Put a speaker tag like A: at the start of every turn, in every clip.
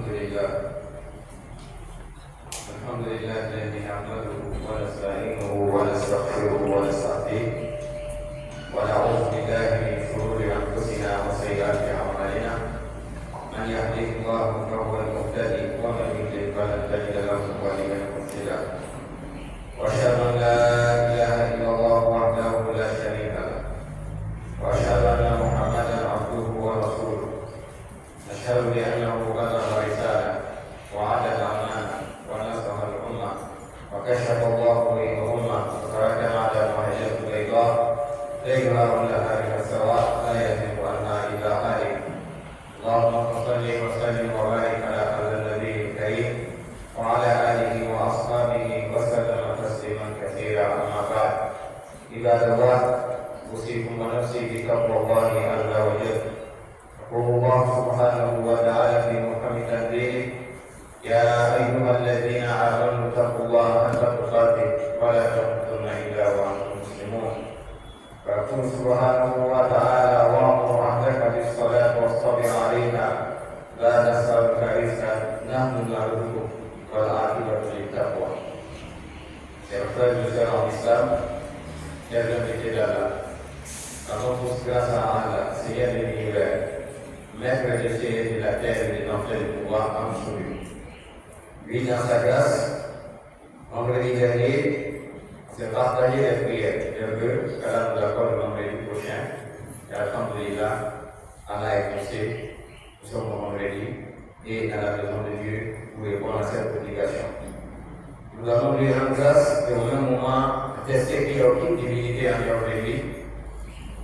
A: الحمد لله الذي نحمده ونستعينه ونستغفره ونستهديه ونعوذ بالله من شرور انفسنا وسيئات اعمالنا من يهده الله فهو المهتدي ومن يضلل فلن تجد له وليا مرشدا واشهد ان لا اله الا الله وحده لا شريك له واشهد ان محمدا عبده ورسوله اشهد بانه بلغ رساله وعد الامانه ونصح الامه وكشف الله به الامه وتركنا على المحجه البيضاء ليلها ونهارها سواء لا يزيغ عنها الا هالك اللهم صل وسلم وبارك على هذا النبي الكريم وعلى اله واصحابه وسلم تسليما كثيرا اما بعد عباد الله اوصيكم ونفسي بتقوى الله عز وجل يقول الله سبحانه وتعالى في محكم تنزيله يا ايها الذين امنوا اتقوا الله حق تقاته ولا تموتن الا وانتم مسلمون ويقول سبحانه وتعالى وامر اهلك بالصلاه واصطبر عليها لا نسالك رزقا نحن نرزقك والعاقبه للتقوى. Chers frères et sœurs en islam, chers invités d'Allah, rendons tous grâce à Allah, Seigneur de l'univers, maître des cieux et de la terre et des enfants du pouvoir absolu. Lui, dans sa grâce, vendredi dernier, s'est partagé les prières. Je veux qu'Allah nous accorde le vendredi prochain. Et alhamdulillah, Allah est poussé, nous sommes au vendredi, et à la maison de Dieu pour répondre à cette obligation. Nous allons lui rendre grâce et au même moment attester qu'il n'y a aucune divinité en dehors de lui.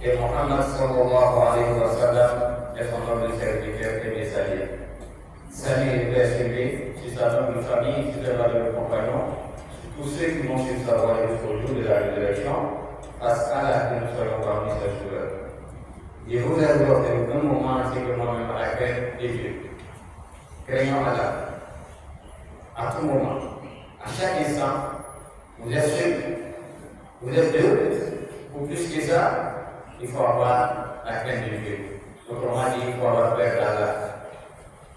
A: Et Mohammed sallallahu alayhi wa sallam est son homme de serviteur et messager. Salut et paix sur lui, sur sa noble famille, sur ses valeureux compagnons, sur tous ceux qui vont suivre sa voie jusqu'au jour de la résurrection, parce qu'Allah que nous soyons parmi ces jours. Je vous exhorte au même moment ainsi que moi-même à la crainte de Dieu. Craignons Allah. À tout moment, à chaque instant, vous êtes seul, vous êtes deux, ou plus que ça, il faut avoir la crainte de Dieu. Autrement dit, il faut avoir peur d'Allah.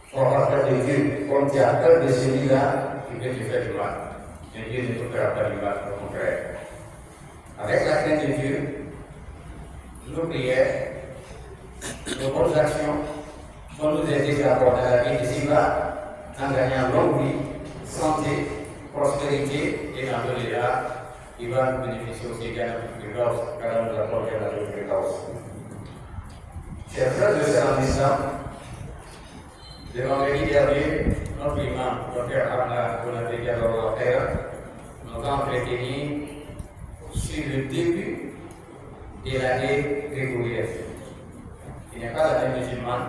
A: Il faut avoir peur de Dieu. Comme tu as peur de celui-là, tu peux te faire du mal. Mais Dieu ne te fera pas du mal, au contraire. Avec la crainte de Dieu, nos prières, nos bonnes actions vont nous aider d'abord dans la vie d'ici-bas, en gagnant longue vie, santé, prospérité et dans le là, il va nous bénéficier aussi de la grâce, car nous avons la grâce. Chers frères et sœurs en islam, le vendredi dernier, notre imam, Dr. Abna Bonaté Diallo, nous a entretenu sur le début de l'année grégorienne. Il n'est pas l'année musulmane.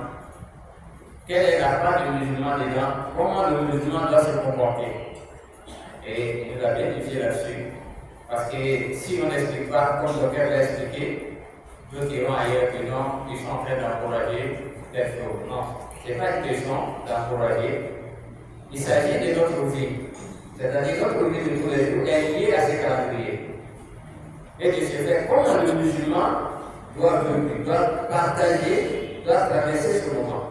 A: Quelle est la part du musulman dedans? Comment le musulman doit se comporter? Et il nous a bien édifié là-dessus. Parce que si on n'explique pas comme le docteur l'a expliqué, nous dirons ailleurs que non, ils sont en train d'encourager des choses. Non, ce n'est pas une question d'encourager. Il s'agit de notre vie. C'est-à-dire notre vie de tous les jours est liée à ce calendrier. Et de ce fait, comment le musulman doit partager, doit traverser ce moment.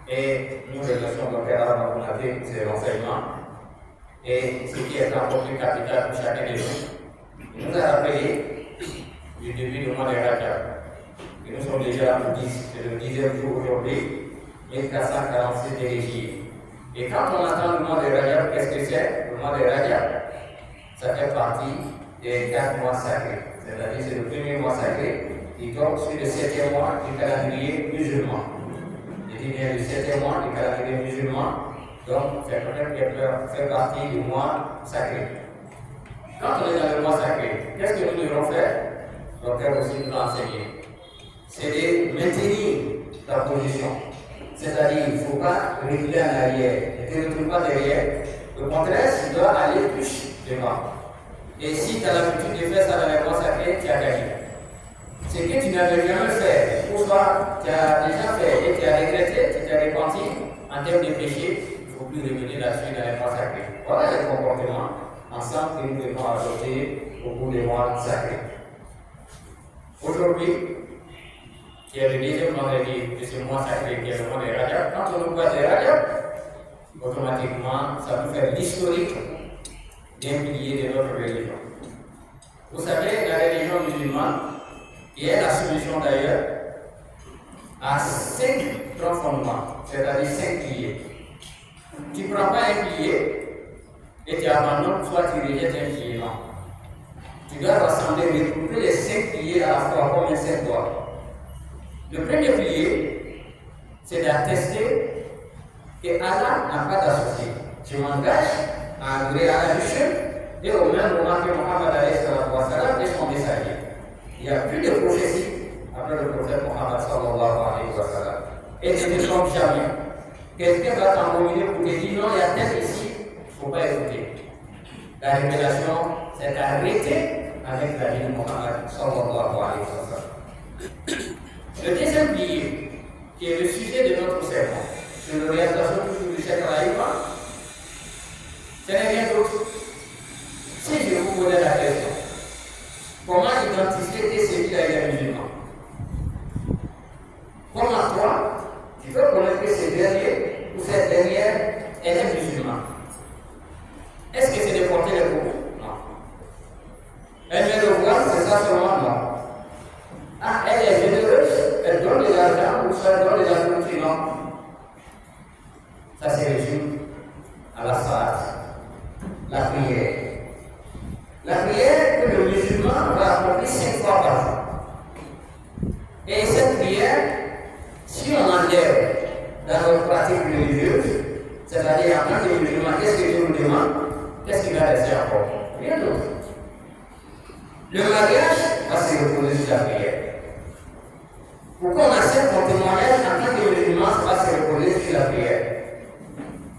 A: Et nous remercions le Père Arnaud pour ces renseignements. Et ce qui est encore plus capital pour chacun de nous. Il nous a rappelé du début du mois de Rajab. Et nous sommes déjà au 10, c'est le 10e jour aujourd'hui, 1446 de l'Égypte. Et quand on entend le mois de Rajab, qu'est-ce que c'est? Le mois de Rajab, ça fait partie des 4 mois sacrés. C'est-à-dire c'est le premier mois sacré qui tombe sur le 7e mois du calendrier musulman. Je dis bien le 7e mois du calendrier musulman. Donc, c'est peut-être qu'elle fait partie du mois sacré. Quand on est dans le mois sacré, qu'est-ce que nous devons faire? Donc, elle aussi nous l'a enseigné. C'est de maintenir la position. C'est-à-dire, il ne faut pas reculer en arrière. Ne te retrouve pas derrière. Au contraire, tu dois aller plus devant. Et si tu as l'habitude de faire ça dans les mois sacrés, tu as gagné. Ce que tu n'avais jamais fait, ou soit tu as déjà fait et tu as regretté, tu t'es repenti en termes de péché, il ne faut plus revenir là-dessus dans les mois sacrés. Voilà les comportements ensemble que nous devons adopter au cours des mois sacrés. Aujourd'hui, qui est le deuxième vendredi de ce mois sacré, qui est le mois de Rajab, quand on nous parle de Rajab,
B: automatiquement, ça peut faire l'historique d'un pilier de notre religion. Vous savez, la religion musulmane, qui est la solution d'ailleurs, a 5 grands fondements, c'est-à-dire 5 piliers. Tu ne prends pas un pilier et tu abandonnes, soit tu rejettes un pilier, non. Tu dois rassembler, regrouper les 5 piliers à la fois comme un 5 doigts. Le premier pilier, c'est d'attester que Allah n'a pas d'associé. Je m'engage à adorer Allah seul et au même moment que Mohammed est son messager. Il n'y a plus de prophétie après le prophète Mohammed sallallahu alayhi wa sallam. Et ne te trompe jamais. Quelqu'un va t'embobiner pour te dire non, il y a tel ici, il ne faut pas écouter. La révélation, c'est arrêter avec la vie de Mohammed sallallahu alayhi wa sallam. Le deuxième pilier, qui est le sujet de notre sermon, sur l'orientation toujours du Cheikh Raïma, ce n'est rien d'autre. Si je vous posais la question, comment identifier que celui-là est musulman? Comment toi, tu peux connaître que ce dernier ou cette dernière est musulman? Est-ce que c'est de porter les propos? Non. Elle vient de voir, c'est ça seulement? Non. Ah, elle est généreuse, elle donne de l'argent ou ça elle donne de la nourriture? Non. Ça se résume à la salat, la prière. La prière que le musulman va accomplir 5 fois par jour. Et cette prière, si on enlève dans notre pratique religieuse, c'est-à-dire en tant que musulman, qu'est-ce que Dieu nous demande? Qu'est-ce qu'il va rester encore? Rien d'autre. Le mariage va se reposer sur la prière. Pour qu'on accepte mon témoignage en tant que musulman, ça va se reposer sur la prière.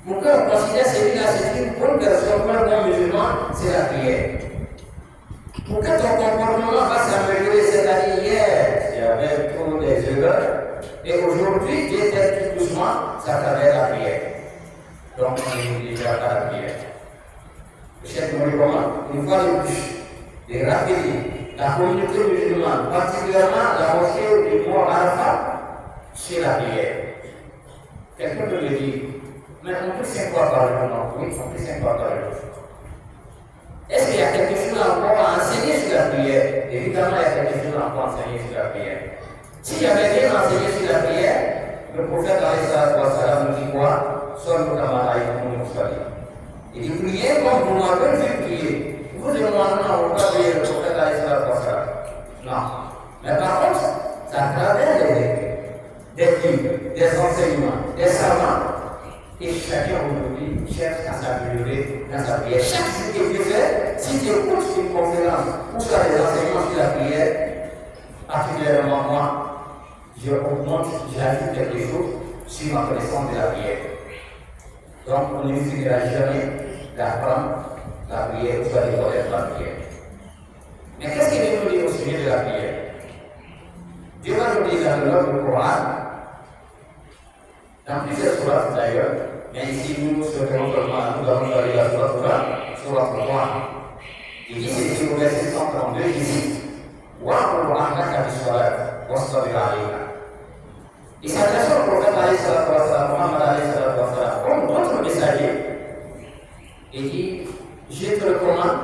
B: Pour qu'on considère celui-là, c'est une bonne personne, comme un bon musulman, c'est la prière. Pour que ton comportement va s'améliorer, c'est-à-dire hier, tu avais trop des erreurs, et aujourd'hui, Dieu t'aide tout doucement, ça travers la prière. Donc, on ne néglige pas la prière. Le chef nous recommande, une fois de plus, de rappeler la communauté musulmane, particulièrement la mosquée du mont Arafat, c'est la prière. Quelqu'un peut me dire, mais on peut 5 fois par jour, non? Oui, on peut 5 fois par jour. Est-ce qu'il y a quelque chose encore à enseigner sur la prière? Évidemment, il y a quelque chose encore à enseigner sur la prière. S'il y avait rien enseigné sur la prière, le prophète nous dit quoi? Soit nous il dit priez comme vous m'avez vu prier. Vous et moi, nous n'avons pas prié le prophète. Non. Mais par contre, c'est à travers des livres, des enseignements, des savants, et chacun aujourd'hui cherche à s'améliorer dans sa prière. Chaque jour que tu fais, si tu écoutes une conférence ou tu as des enseignements sur la prière, particulièrement moi, je augmente, j'ajoute quelque chose sur ma connaissance de la prière. Donc, on ne finira jamais d'apprendre la prière ou de connaître la prière. Mais qu'est-ce qu'il veut nous dire au sujet de la prière? Dieu va nous dire dans le Coran, dans plusieurs sourates d'ailleurs, mais ici nous souhaitons seulement, nous allons parler de la sourate 3. Il dit ceci au verset 132, il dit وَاعْبُدْ رَحْمَكَ بِالصَّلَاةِ وَاصْطَبِرْ عَلَيْهَا. Il s'adresse au prophète Mohammed alayhi salatu wa salam, comme d'autres messagers, et dit je te recommande,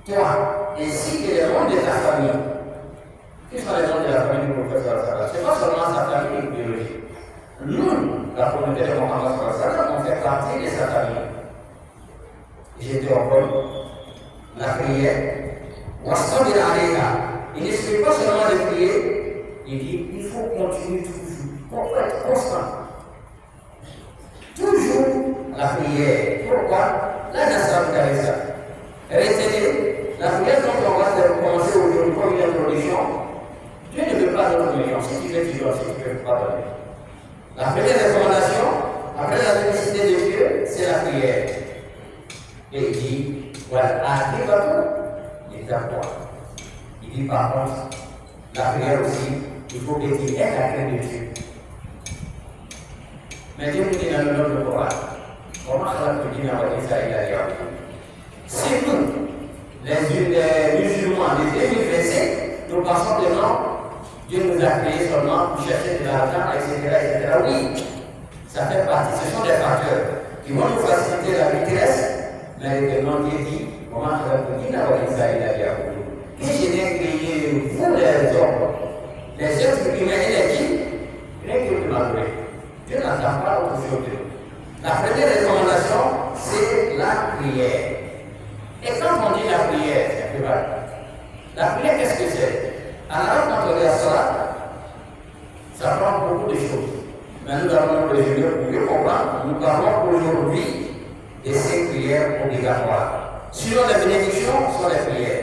B: toi, ainsi que les membres de ta famille. Qui sont les membres de la famille du prophète sallallahu alayhi wa sallam? Ce n'est pas seulement sa famille biologique. Nous, la communauté de Mohammed sallallahu alayhi wa sallam, on fait partie de sa famille. Je te recommande la prière. وَاصْطَبِرْ عَلَيْهَا. Il ne suffit pas seulement de prier, il dit il faut continuer toujours, pour être constant. Toujours la prière. Pourquoi? La nation de ça. Retenez, la prière dont on va commencer aujourd'hui comme une introduction, Dieu ne veut pas notre million. Si tu veux, tu dois, si tu ne veux pas donner. La première recommandation, après la félicité de Dieu, c'est la prière. Et il dit, voilà, arrive à tout. Il dit par contre, la prière aussi, il faut que tu aies la crainte de Dieu. Mais Dieu nous dit dans le nom de Coran, comment si nous, les musulmans de 2025, nous pensons que non, Dieu nous a créés seulement pour chercher de l'argent, etc., etc. Oui, Ça fait partie, ce sont des facteurs qui vont nous faciliter la vitesse, mais également dit, comment on va vous dire, qui j'ai créé, vous les hommes, les êtres humains et les djinns, rien que vous m'avouez. Dieu n'entend pas autre chose. La première recommandation, c'est la prière. Et quand on dit la prière, c'est plus mal. La prière, qu'est-ce que c'est? En arabe, quand on regarde ça prend beaucoup de choses. Mais nous allons le résumer pour mieux comprendre. Nous parlons aujourd'hui de ces prières obligatoires. Sinon, les bénédictions sont les prières.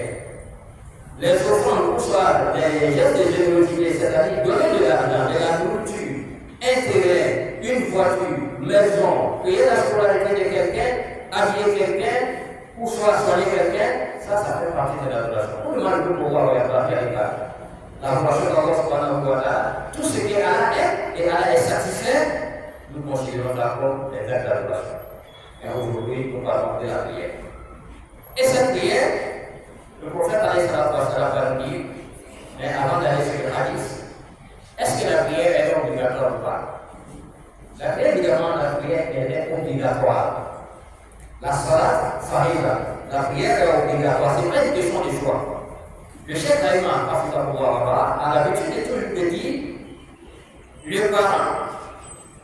B: Les offrandes, pour soit des gestes de générosité, c'est-à-dire donner de l'argent, de la nourriture, intérêt, une voiture, maison, payer la scolarité de quelqu'un, habiller quelqu'un, ou soit soigner quelqu'un, ça fait partie de l'adoration. Pour le mal de pouvoir regarder à l'écart. L'adoration d'Allah subhanahu wa ta'ala, tout ce qui Allah est et Allah est satisfait, nous considérons d'abord les actes d'adoration. Et aujourd'hui, nous parlons de la prière. Et cette prière, le prophète va nous dire, mais avant d'aller sur le hadith, est-ce que la prière est obligatoire ou pas? La prière, évidemment, la prière elle est obligatoire. La salat, farida, la prière est obligatoire. Ce n'est pas une question de choix. Le chef Aïman, a l'habitude de toujours dire, le parent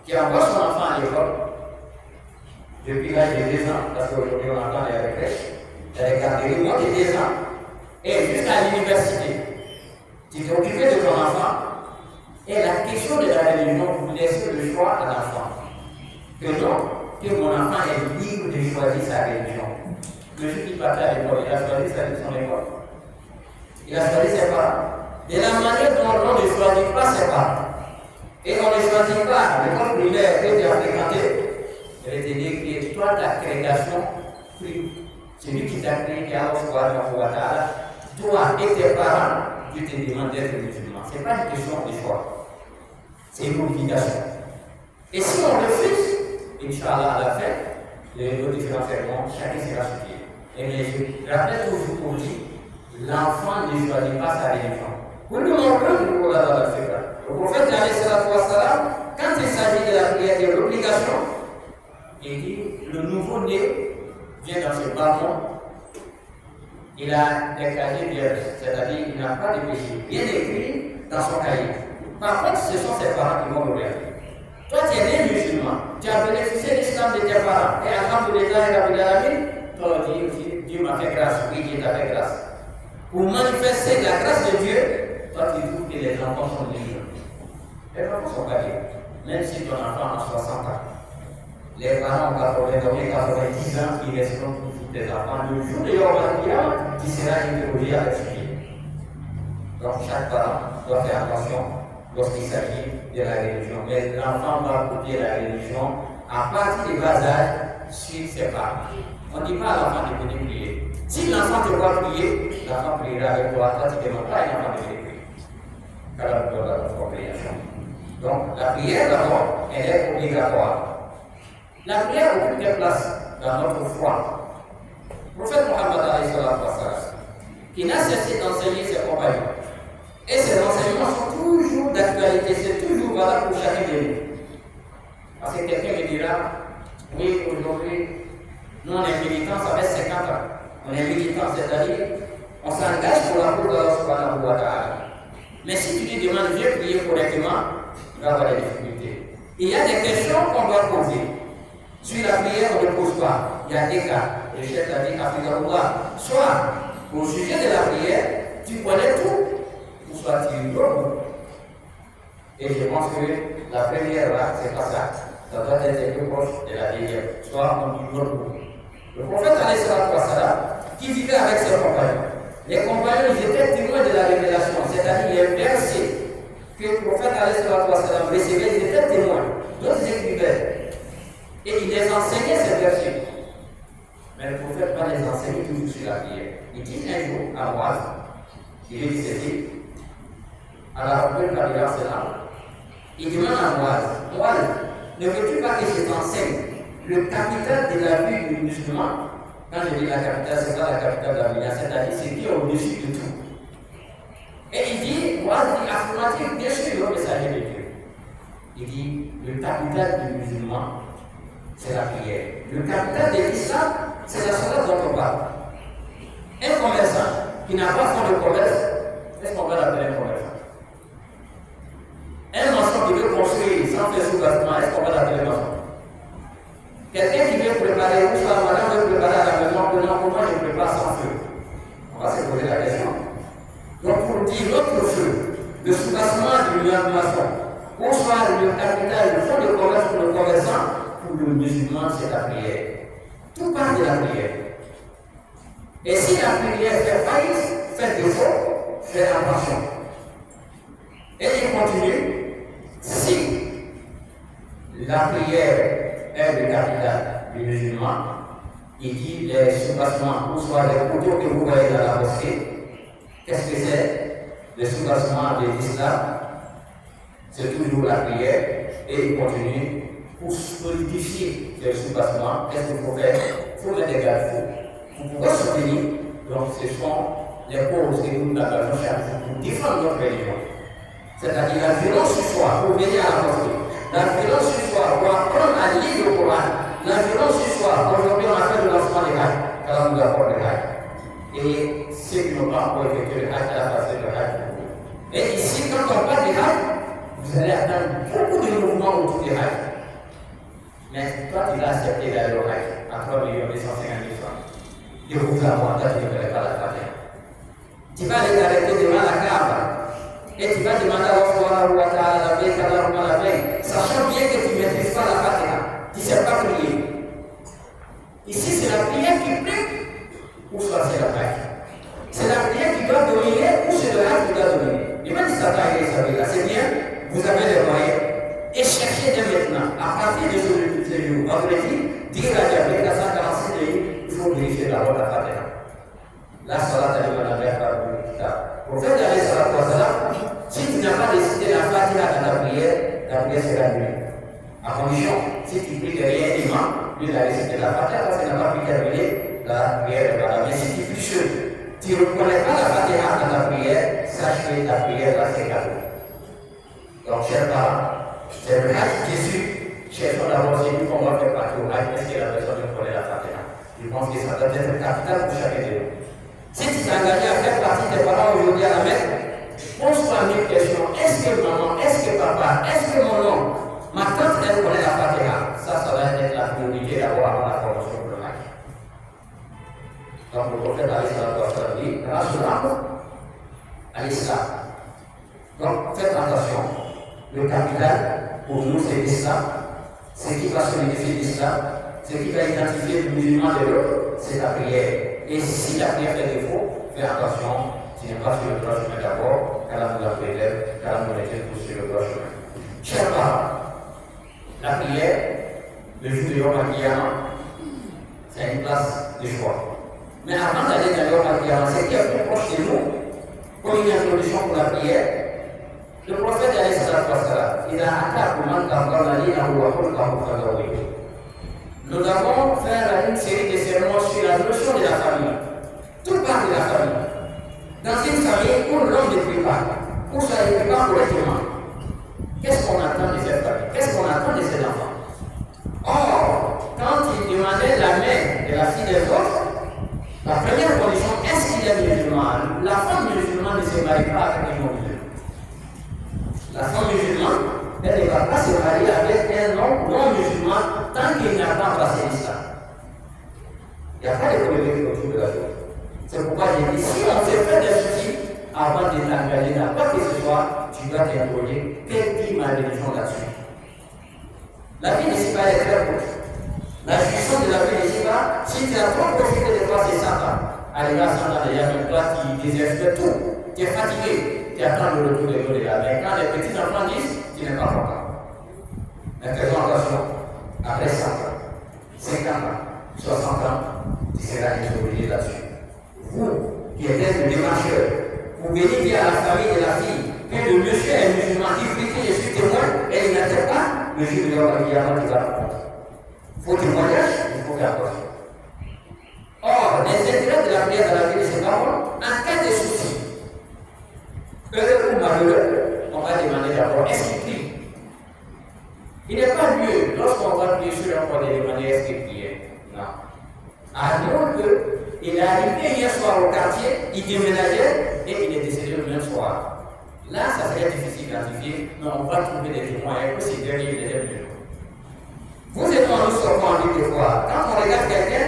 B: qui envoie son enfant à l'école, depuis l'âge de 2 ans, parce qu'aujourd'hui on entend les crèches, les garderies, moins de 2 ans, et jusqu'à l'université, tu t'es occupé de ton enfant, et la question de la religion, vous laissez le choix à l'enfant. Que non, que mon enfant est libre de choisir sa religion. Le jour qu'il partait à l'école, il a choisi son école. Il a choisi ses parents. De la manière dont on ne choisit pas ses parents. Et on ne choisit pas l'école primaire que tu as fréquentée. Elle était décrite, toi, ta création, celui qui t'a créé, qui a reçoit ton pouvoir, toi et tes parents, Dieu te demande d'être musulman. Ce n'est pas une question de choix. C'est une obligation. Et si on refuse, Inch'Allah, à la fin, les différents sermons, chacun sera supplié. Et mais je rappelle toujours pour dire, l'enfant ne choisit pas sa religion. Pour nous montrer le prophète, quand il s'agit de la prière de l'obligation, il dit le nouveau-né vient dans ce bâton, il a des cahiers vierges, c'est-à-dire il n'a pas de péché, bien écrit dans son cahier. Par contre, ce sont ses parents qui vont le regarder. Toi, tu es né musulman, tu as bénéficié de l'islam de tes parents, et alhamdoulilah, Dieu m'a fait grâce, oui, Dieu t'a fait grâce. Pour manifester la grâce de Dieu, toi tu trouves que les enfants sont libres. Les enfants sont pas libres. Même si ton enfant a 60 ans, les parents ont 90 ans, ils resteront toujours tes enfants. Le jour de Yom Al-Qiyamah, tu seras interrogé avec ce Dieu. Donc chaque parent doit faire attention lorsqu'il s'agit de la religion. Mais l'enfant va copier la religion à partir du bas âge sur ses parents. On ne dit pas à l'enfant de venir prier. Si l'enfant te voit prier, l'enfant priera avec toi. Toi, tu ne demandes pas à l'enfant de venir prier. Car la doit la compréhension. Donc, la prière, d'abord, elle est obligatoire. La prière occupe quelle place dans notre foi? Le prophète Mohammed, qui n'a cessé d'enseigner ses compagnons. Et ces enseignements sont toujours d'actualité, c'est toujours valable pour chacun de nous. Parce que quelqu'un me dira, oui, aujourd'hui, nous on est militants, ça fait 50 ans. On est militants, c'est-à-dire, on s'engage pour la cause de Allah subhanahu wa ta'ala. Mais si tu lui demandes de bien prier correctement, il va avoir des difficultés. Il y a des questions qu'on doit poser. Sur la prière, on ne pose pas. Il y a des cas. Le chef a dit, soit au sujet de la prière, tu connais tout, ou soit tu ignores. Et je pense que la première là, c'est pas ça. Ça doit être plus proche de la deuxième. Soit on ignore tout. Le prophète qui vivait avec ses compagnons. Les compagnons, ils étaient témoins de la révélation, c'est-à-dire les versets que le prophète recevait, ils étaient témoins. D'autres écrivaient. Et il les enseignait ces versets. Mais le prophète va les enseigner toujours sur la prière. Il dit un jour à Moaz, il est décédé, à la rencontre de la il demande à Moaz, ne veux-tu pas que je t'enseigne le capital de la vie du musulman? Quand je dis la capitale, c'est pas la capitale de la vie, c'est-à-dire c'est qui est au-dessus de tout. Et il dit, Moaz dit affirmatif, bien sûr, le messager de Dieu. Il dit, le capital du musulman, c'est la prière. Le capital de l'islam, c'est la salat dont on parle. Un commerçant qui n'a pas fait de commerce, est-ce qu'on va l'appeler un commerçant? Un maçon qui veut construire sans faire sous-bâtiment, est-ce qu'on va l'appeler maçon? Quelqu'un qui veut préparer, ou soit madame veut préparer à la maison, comment je prépare sans feu? On va se poser la question. Donc pour dire notre feu, le sous-bâtiment du maçon, ou soit le capital, le fonds de commerce pour le commerçant, pour le musulman, c'est la prière. Tout part de la prière. Et si la prière fait faillite, fait défaut, fait attention. Et il continue, si la prière est le capital du musulman, il dit les sous-bassements, ou soit les poteaux que vous voyez dans la mosquée, qu'est-ce que c'est? Le soubassement de l'islam, c'est toujours la prière, et il continue pour solidifier ce soubassement. Qu'est-ce qu'il faut faire? Il faut mettre des garde-fous. Pour pouvoir soutenir, donc ce sont les causes que nous avons chaque jour pour défendre notre religion. C'est-à-dire la violence sur soi, pour venir à la mosquée. La violence sur soi, pour apprendre à lire le Coran. La violence sur soi, aujourd'hui on a fait le lancement des Hajj, car on nous apporte le Hajj. Et ceux qui n'ont pas encore effectué le Hajj, à la phase de Hajj. Et ici, quand on parle des Hajj, vous allez attendre beaucoup de mouvements autour des Hajj. Mais toi, tu l'as accepté d'aller au Hajj, à 3 250 000 francs. De vous avoir, toi, tu ne connais pas la Fatiha. Tu vas aller t'arrêter devant la Kaaba. Et tu vas demander à Allah, sachant bien que tu ne maîtrises pas la Fatiha, tu ne sais pas prier. Ici, c'est la prière qui prie, ou soit c'est la prière. C'est la prière qui doit dominer, ou c'est le rêve qui doit dominer. Et même si ça t'a aidé, ça veut dire, c'est bien, vous avez les moyens. Et cherchez dès maintenant, à partir de ce jour, vendredi, dire à Dieu, à 146 pays, il faut vérifier d'abord la Fatiha. La salat est la meilleure par le kitab. Pour faire la salat, si tu n'as pas décidé la Fatiha dans ta prière sera nulle. À condition, si tu pries derrière l'imam, lui il a récité la Fatiha parce qu'il n'a pas pu terminer la prière de Madame. Mais si tu pries seul, tu ne reconnais pas la Fatiha dans ta prière, sache que ta prière là c'est cadeau. Donc, chers parents, c'est le Hajj Jésus. Cherchons d'abord si nous comment faire partie au Hajj, est-ce que la personne connaît la Fatiha? Je pense que ça doit être capital pour chacun de nous. Si tu t'es engagé à faire partie des parents aujourd'hui à la Mecque, pose-toi une question. Est-ce que maman, est-ce que papa, est-ce que mon oncle, ma tante, elle connaît la Fatiha? Ça va être la priorité d'abord avant la formation pour le Hajj. Donc le prophète a dit, rassurez-vous à l'islam. Donc faites attention. Le capital, pour nous, c'est l'islam. Ce qui va solidifier l'islam, ce qui va identifier le musulman de l'autre, c'est la prière. Et si la prière fait défaut, fais attention, tu n'es pas sur le droit chemin d'abord, car la nous a fait car nous était tous sur le droit chemin. Chers parents, la prière, le jour de Yom Kiyama, c'est une place de choix. Mais avant d'aller dans Yom Kiyama, c'est qui est plus proche de nous, comme une introduction pour la prière, le prophète il a nous avons fait une série de sermons sur la notion de la famille. Tout part de la famille. Dans une famille où l'homme ne prie pas, où ça ne prie pas correctement, qu'est-ce qu'on attend de cette famille? Qu'est-ce qu'on attend de ses enfants? Or, quand il demandait la main de la fille des autres, la première condition, est-ce qu'il est musulman? La femme musulmane ne se marie pas avec un homme musulman. La femme musulmane, elle ne va pas se marier avec un homme non musulman tant qu'il n'a pas embrassé l'islam. Il n'y a pas de problème autour de la chose. C'est pourquoi j'ai dit, si on se fait des soucis avant de t'engager dans quoi que ce soit, tu dois t'interroger, quelle dit ma religion là-dessus? La vie n'ici pas est très courte. La jouissance de la vie n'ici pas, si tu as trop profité de toi, c'est 100 ans. Arrivé à 100 ans déjà, même toi, tu désespères tout. Tu es fatigué, tu attends le retour de l'eau de la mer. Quand les petits enfants disent, tu n'es pas content. Mais faisons attention, après 100 ans, 50 ans, 60 ans, tu seras exobligé là-dessus. Vous, qui êtes le démarcheur, vous venez dire à la famille de la fille que le monsieur est musulman, il dit que je suis témoin et il n'attend pas, le jour de l'homme qui va répondre. Faut témoignage, il faut faire attention. Or, les intérêts de la prière dans la vie de ses parents, en cas de souci, heureux ou malheureux, on va demander d'abord, est-ce qu'il prie? Il n'est déménageait et il est décédé le même soir. Là, ça serait difficile d'identifier, mais on va trouver des témoins que ces derniers étaient musulmans. Vous et moi, nous sommes en ligne de foi. Quand on regarde quelqu'un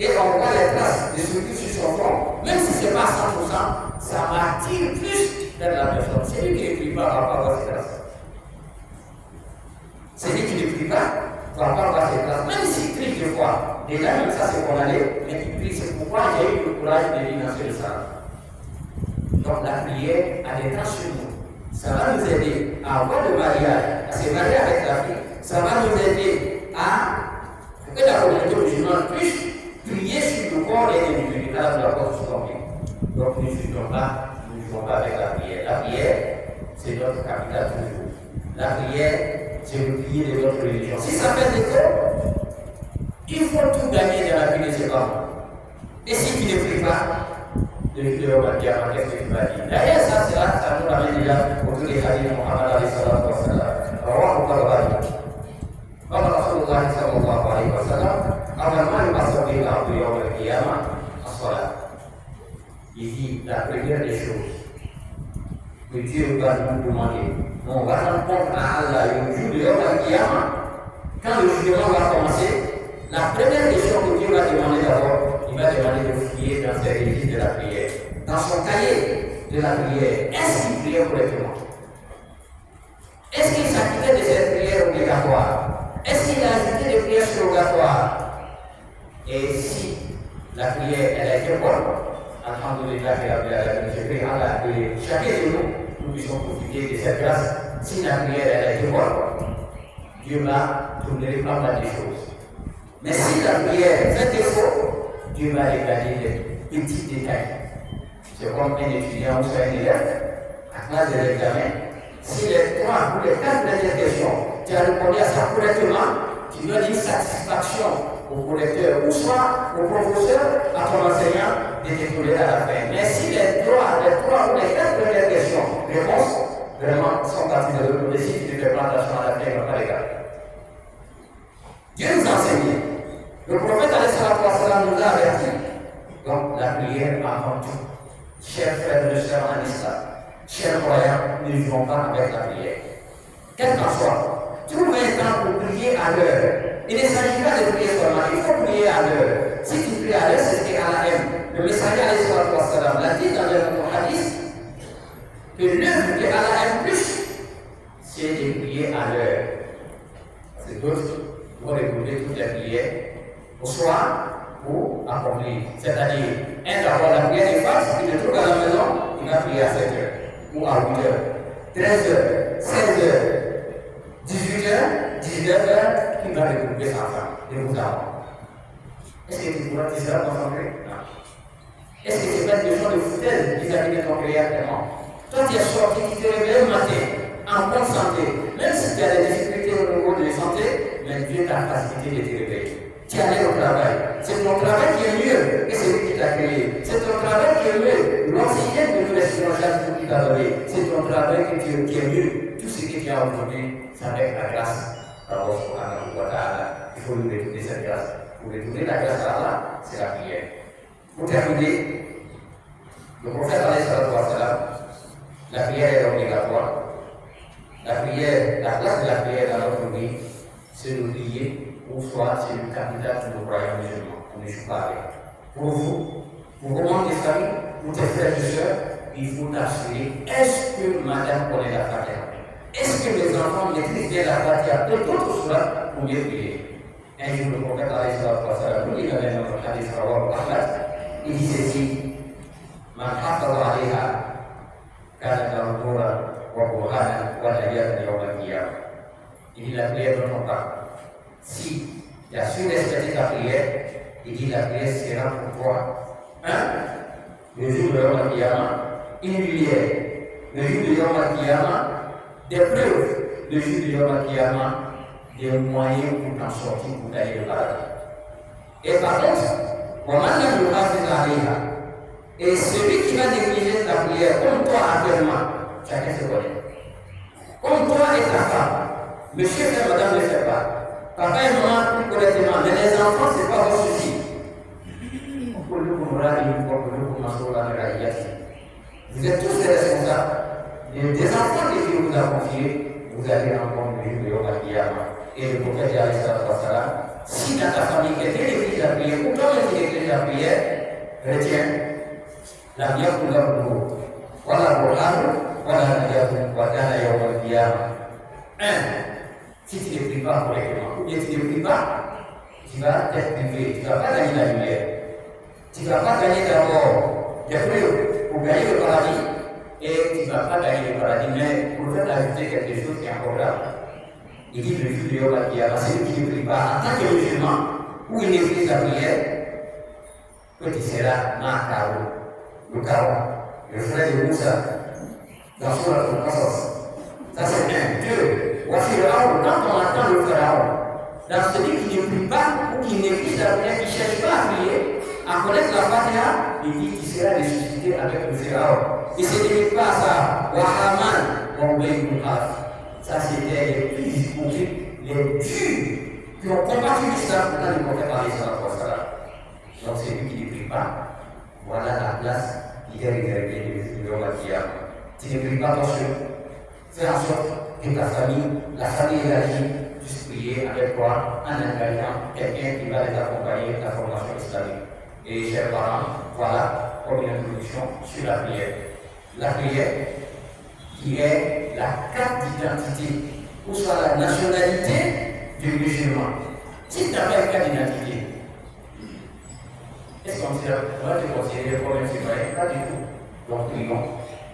B: et on voit les traces de ce qui sur son front, même si ce n'est pas à 100%, ça m'attire plus vers la personne. C'est lui qui ne prie pas, va pas voir ses traces. C'est lui qui ne prie pas, va pas voir ses traces. Même s'il prie deux fois, déjà même ça c'est condamné, mais il prie. C'est pourquoi j'ai eu le courage de lire dans ce sang. Donc la prière a des temps sur nous. Ça va nous aider à avoir le mariage, à se marier avec la fille. Ça va nous aider à que la communauté musulmane puisse prier sur le corps et l'individu. Là, nous l'avons compris. Donc nous ne vivons pas avec la prière. La prière, c'est notre capital toujours. La prière, c'est le pilier de notre religion. Si ça fait défaut, il faut tout gagner dans la vie de ses parents. Et si tu ne pries pas, qu'est-ce que tu vas dire? D'ailleurs, ça nous ramène déjà autour des hadiths de Muhammad alayhi salatu wa sallam. Rawahu al-Bukhari. Qala Rasulullah sallallahu alayhi wa sallam, "Awwal ma yub'athu bihi al-'abdu yawm al-qiyamah as-salat." Il dit la première des choses que Dieu va nous demander. On va rendre compte à Allah le jour de yawm al-qiyamah. Quand le jugement va commencer, la première question que Dieu va demander d'abord, il va demander de fouiller dans ses registres de la prière, dans son cahier de la prière. Est-ce qu'il priait correctement? Est-ce qu'il s'acquittait de cette prière obligatoire? Est-ce qu'il a ajouté des prières surrogatoires? Et si la prière elle a été bonne, alhamdulillah, que chacun de nous puissions profiter de cette grâce. Si la prière elle a été bonne, Dieu va tolérer pas mal de choses. Mais si la prière fait défaut, Dieu va regarder les petits détails. C'est comme un étudiant ou un élève, à classe de l'examen. Si les 3 ou les 4 dernières questions, tu as répondu à ça correctement, tu donnes une satisfaction au correcteur ou soit au professeur, à ton enseignant, de te tolérer à la fin. Mais si les 3 ou les 4 dernières questions, réponses, vraiment sont parties de l'autre côté, si tu ne fais pas attention à la fin, il ne va pas les garder. Dieu nous a enseigné. Le prophète nous a averti. Donc la prière avant tout. Chers frères et sœurs en islam, chers croyants, ne vivons pas avec la prière. Quel qu'en soit, trouvez un temps pour prier à l'heure. Il ne s'agit pas de prier seulement, il faut prier à l'heure. Si tu pries à l'heure, c'est ce qu'Allah aime. Le messager l'a dit dans le hadith que l'œuvre qu'Allah aime plus, c'est de prier à l'heure. C'est d'autres vont récolter toutes les prières au soir ou accomplir. C'est-à-dire, d'abord la prière des femmes, il se trouve à la maison, il va prier à 7 heures ou à 8 heures, 13 heures, 16 heures, 18 heures, 19 heures, il va regrouper sa femme et vos enfants. Est-ce que tu pourras te seras concentré? Non. Est-ce que c'est pas une question de foutaise vis-à-vis de ton créateur? Toi, tu es sorti, tu te réveilles le matin, en bonne santé, même si tu as des difficultés au niveau de la santé, mais Dieu t'a facilité de te réveiller. Tu es allé au travail. C'est ton travail qui est mieux que celui qui t'a créé. C'est ton travail qui est mieux. L'oxygène que nous respirons chaque jour qui t'a donné. C'est ton travail qui est mieux. Tout ce que tu as aujourd'hui, c'est avec la grâce d'Allah subhanahu wa ta'ala. Il faut nous retourner cette grâce. Pour retourner la grâce à Allah, c'est la prière. Pour terminer, le prophète alayhi salatu wa salam, la prière est obligatoire. La prière, la place de la prière dans notre vie, c'est de prier. Ou soit c'est le capital de nos croyants musulmans, on ne joue pas avec. Pour vous, pour vos membres de famille, pour tes frères et sœurs, il faut t'assurer, est-ce que madame connaît la Fatiha? Est-ce que les enfants maîtrisent bien la Fatiha et d'autres sourates pour mieux prier? Un jour, le prophète alayhi salatu wa salam, il avait notre hadith rawahu Ahmad, il dit ceci, Man hafadha alayha, kana lahu nuran wa burhanan wa najatan yawm al-qiyamah. Il dit la prière dont on parle. Si tu as su respecter ta prière, il dit la prière sera pour toi. Le jour de Yom Al-Qiyamah, une lumière. Le jour de Yom Al-Qiyamah, des preuves. Le jour de Yom Al-Qiyamah, des moyens pour t'en sortir, pour gagner le paradis. Et par contre, et celui qui va négliger ta prière, comme toi actuellement, chacun se connaît. Comme toi et ta femme, monsieur et madame ne fait pas. Papa et maman plus correctement, mais les enfants, ce n'est pas votre souci. Vous êtes tous des responsables. Des enfants que Dieu vous a confiés, vous allez entendre le jour de Yom Kiyama. Et le prophète dit alayhi salatu wa salam, si dans ta famille quelqu'un néglige la prière, ou toi qui néglige la prière, retiens la bière pour l'amour. Voilà pour l'âme, voilà la bière pour Wadana Yom Kiyama. Si tu ne pries pas correctement, ou bien tu ne pries pas, tu vas t'être privé, tu ne vas pas gagner la lumière. Tu ne vas pas gagner d'abord des fruits pour gagner le paradis, et tu ne vas pas gagner le paradis. Mais pour faire ajouter quelque chose qui est encore là, il dit le jour de Yom Kiyama, celui qui ne prie pas en tant que musulman, ou il néglige la prière, que tu seras le chaos, le frère de Moussa, dans son Al-Qasas. Ça c'est un. Deux, voici le Pharaon, quand on entend le Pharaon, dans celui qui ne prie pas ou qui néglige la prière, qui ne cherche pas à prier, à connaître la Fatiha, il dit qu'il sera ressuscité avec le Pharaon. Et ce n'est pas ça. Wahaman, Wambay Moukaf. Ça c'était les plus hypocrites, les durs qui ont combattu l'islam quand le prophète parlait ça. Donc c'est lui qui ne prie pas. Voilà la place qui est réservée de Yom Kiyama. Tu ne pries pas ton Dieu. Fais en sorte que ta famille, la famille élargie, puisse prier avec toi en engageant quelqu'un qui va les accompagner dans la formation islamique. Et chers parents, voilà comme une introduction sur la prière. La prière qui est la carte d'identité, ou soit la nationalité du musulman. Si tu n'as pas une carte d'identité, est-ce qu'on va te considérer comme un citoyen? Pas du tout. Donc prions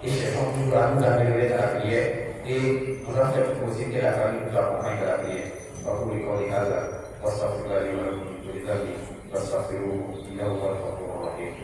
B: et cherchons toujours à nous améliorer dans la prière et nous allons faire tout possible que la famille nous accompagne dans la prière. وأقول قولي هذا وأستغفر الله لي ولكم ولذنبي فاستغفروه إنه هو الغفور الرحيم.